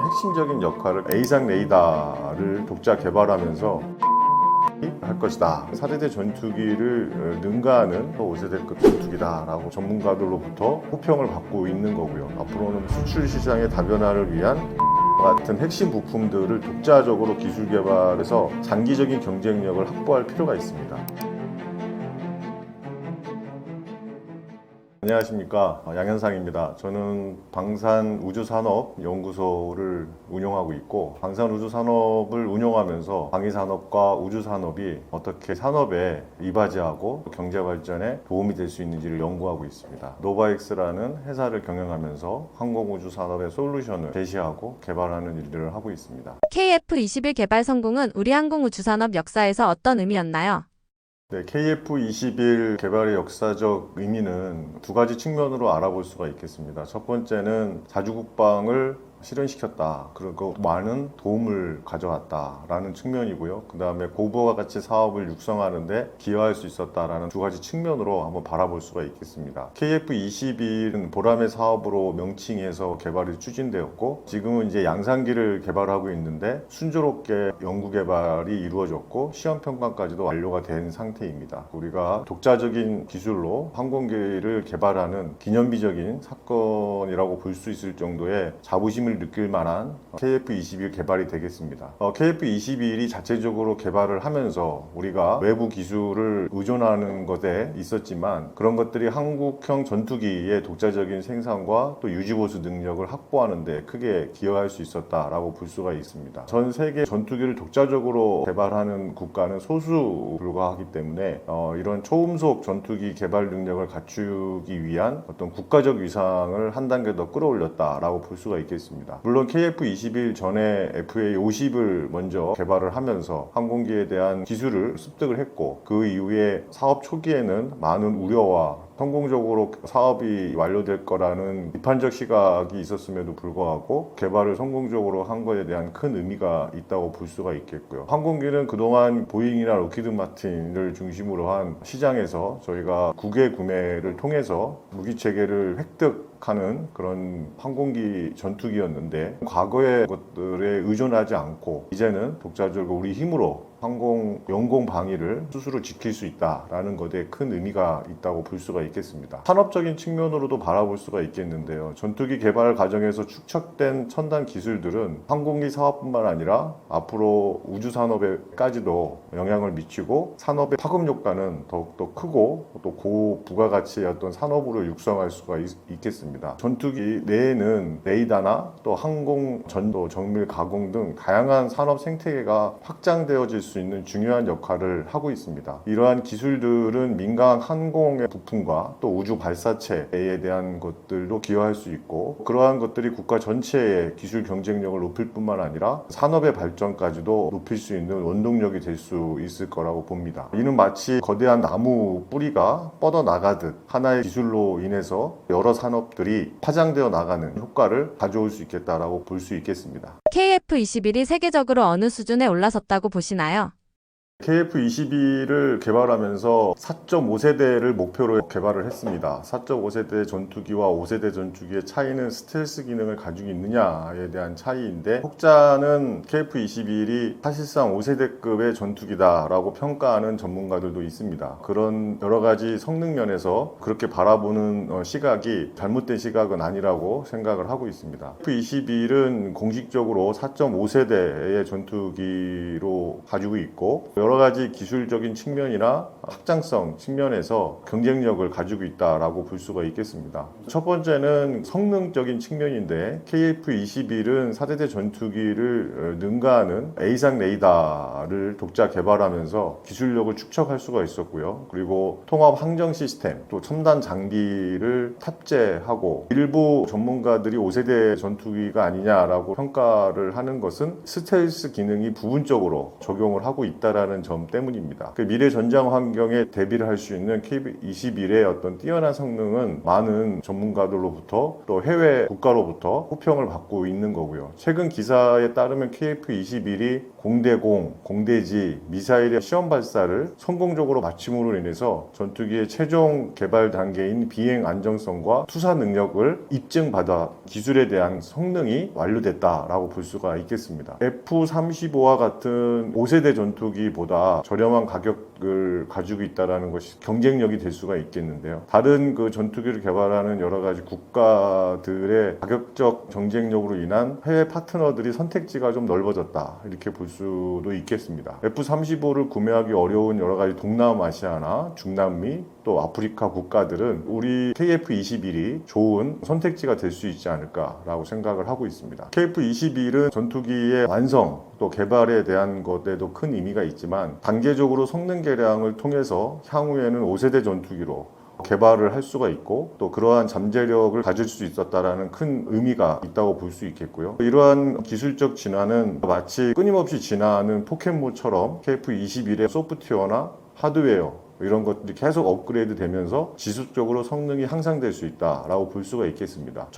핵심적인 역할을 A상 레이더를 독자 개발하면서 할 것이다. 4세대 전투기를 능가하는 5세대급 전투기다라고 전문가들로부터 호평을 받고 있는 거고요. 앞으로는 수출 시장의 다변화를 위한 같은 핵심 부품들을 독자적으로 기술 개발해서 장기적인 경쟁력을 확보할 필요가 있습니다. 안녕하십니까, 양현상입니다. 저는 방산우주산업연구소를 운영하고 있고, 방산우주산업을 운영하면서 방위산업과 우주산업이 어떻게 산업에 이바지하고 경제발전에 도움이 될 수 있는지를 연구하고 있습니다. 노바엑스라는 회사를 경영하면서 항공우주산업의 솔루션을 제시하고 개발하는 일들을 하고 있습니다. KF-21 개발 성공은 우리 항공우주산업 역사에서 어떤 의미였나요? 네, KF-21 개발의 역사적 의미는 두 가지 측면으로 알아볼 수가 있겠습니다. 첫 번째는 자주국방을 실현시켰다. 그리고 많은 도움을 가져왔다라는 측면이고요. 그 다음에 고부와 가치 사업을 육성하는데 기여할 수 있었다라는 두 가지 측면으로 한번 바라볼 수가 있겠습니다. KF-21은 보람의 사업으로 명칭해서 개발이 추진되었고, 지금은 이제 양산기를 개발하고 있는데 순조롭게 연구 개발이 이루어졌고 시험 평가까지도 완료가 된 상태입니다. 우리가 독자적인 기술로 항공기를 개발하는 기념비적인 사건이라고 볼 수 있을 정도의 자부심을 느낄 만한 KF-21 개발이 되겠습니다. KF-21이 자체적으로 개발을 하면서 우리가 외부 기술을 의존하는 것에 있었지만, 그런 것들이 한국형 전투기의 독자적인 생산과 또 유지보수 능력을 확보하는 데 크게 기여할 수 있었다라고 볼 수가 있습니다. 전 세계 전투기를 독자적으로 개발하는 국가는 소수 불과하기 때문에 이런 초음속 전투기 개발 능력을 갖추기 위한 어떤 국가적 위상을 한 단계 더 끌어올렸다라고 볼 수가 있겠습니다. 물론 KF-21 전에 FA-50을 먼저 개발을 하면서 항공기에 대한 기술을 습득을 했고, 그 이후에 사업 초기에는 많은 우려와 성공적으로 사업이 완료될 거라는 비판적 시각이 있었음에도 불구하고 개발을 성공적으로 한 것에 대한 큰 의미가 있다고 볼 수가 있겠고요. 항공기는 그동안 보잉이나 록히드 마틴을 중심으로 한 시장에서 저희가 국외 구매를 통해서 무기체계를 획득하는 그런 항공기 전투기였는데, 과거의 것들에 의존하지 않고 이제는 독자적으로 우리 힘으로 항공 영공 방위를 스스로 지킬 수 있다라는 것에 큰 의미가 있다고 볼 수가 있겠습니다. 산업적인 측면으로도 바라볼 수가 있겠는데요. 전투기 개발 과정에서 축적된 첨단 기술들은 항공기 사업뿐만 아니라 앞으로 우주 산업에까지도 영향을 미치고 산업의 파급 효과는 더욱더 크고 또 고부가가치의 어떤 산업으로 육성할 수가 있겠습니다. 전투기 내에는 레이더나 또 항공 전도, 정밀 가공 등 다양한 산업 생태계가 확장되어질 수 있는 중요한 역할을 하고 있습니다. 이러한 기술들은 민간 항공의 부품과 또 우주 발사체에 대한 것들도 기여할 수 있고, 그러한 것들이 국가 전체의 기술 경쟁력을 높일 뿐만 아니라 산업의 발전까지도 높일 수 있는 원동력이 될 수 있을 거라고 봅니다. 이는 마치 거대한 나무 뿌리가 뻗어나가듯 하나의 기술로 인해서 여러 산업들이 파장되어 나가는 효과를 가져올 수 있겠다라고 볼 수 있겠습니다. KF-21이 세계적으로 어느 수준에 올라섰다고 보시나요? KF-21을 개발하면서 4.5세대를 목표로 개발을 했습니다. 4.5세대 전투기와 5세대 전투기의 차이는 스텔스 기능을 가지고 있느냐에 대한 차이인데, 혹자는 KF-21이 사실상 5세대급의 전투기다라고 평가하는 전문가들도 있습니다. 그런 여러 가지 성능 면에서 그렇게 바라보는 시각이 잘못된 시각은 아니라고 생각을 하고 있습니다. KF-21은 공식적으로 4.5세대의 전투기로 가지고 있고, 여러 가지 기술적인 측면이나 확장성 측면에서 경쟁력을 가지고 있다라고 볼 수가 있겠습니다. 첫 번째는 성능적인 측면인데, KF-21은 4세대 전투기를 능가하는 A상 레이더를 독자 개발하면서 기술력을 축적할 수가 있었고요. 그리고 통합 항정 시스템, 또 첨단 장비를 탑재하고, 일부 전문가들이 5세대 전투기가 아니냐라고 평가를 하는 것은 스텔스 기능이 부분적으로 적용을 하고 있다라는 있다는 점 때문입니다. 그 미래 전장 환경에 대비를 할 수 있는 KF-21의 어떤 뛰어난 성능은 많은 전문가들로부터 또 해외 국가로부터 호평을 받고 있는 거고요. 최근 기사에 따르면 KF-21이 공대공, 공대지, 미사일의 시험 발사를 성공적으로 마침으로 인해서 전투기의 최종 개발 단계인 비행 안정성과 투사 능력을 입증받아 기술에 대한 성능이 완료됐다라고 볼 수가 있겠습니다. F-35와 같은 5세대 전투기보다 저렴한 가격을 가지고 있다는 것이 경쟁력이 될 수가 있겠는데요. 다른 그 전투기를 개발하는 여러 가지 국가들의 가격적 경쟁력으로 인한 해외 파트너들이 선택지가 좀 넓어졌다, 이렇게 볼 수도 있겠습니다. F-35를 구매하기 어려운 여러 가지 동남아시아나 중남미 또 아프리카 국가들은 우리 KF-21이 좋은 선택지가 될 수 있지 않을까라고 생각을 하고 있습니다. KF-21은 전투기의 완성 또 개발에 대한 것에도 큰 의미가 있지만 단계적으로 성능 개량을 통해서 향후에는 5세대 전투기로 개발을 할 수가 있고 또 그러한 잠재력을 가질 수 있었다라는 큰 의미가 있다고 볼 수 있겠고요. 이러한 기술적 진화는 마치 끊임없이 진화하는 포켓몬처럼 KF-21의 소프트웨어나 하드웨어 이런 것들이 계속 업그레이드 되면서 지속적으로 성능이 향상될 수 있다라고 볼 수가 있겠습니다.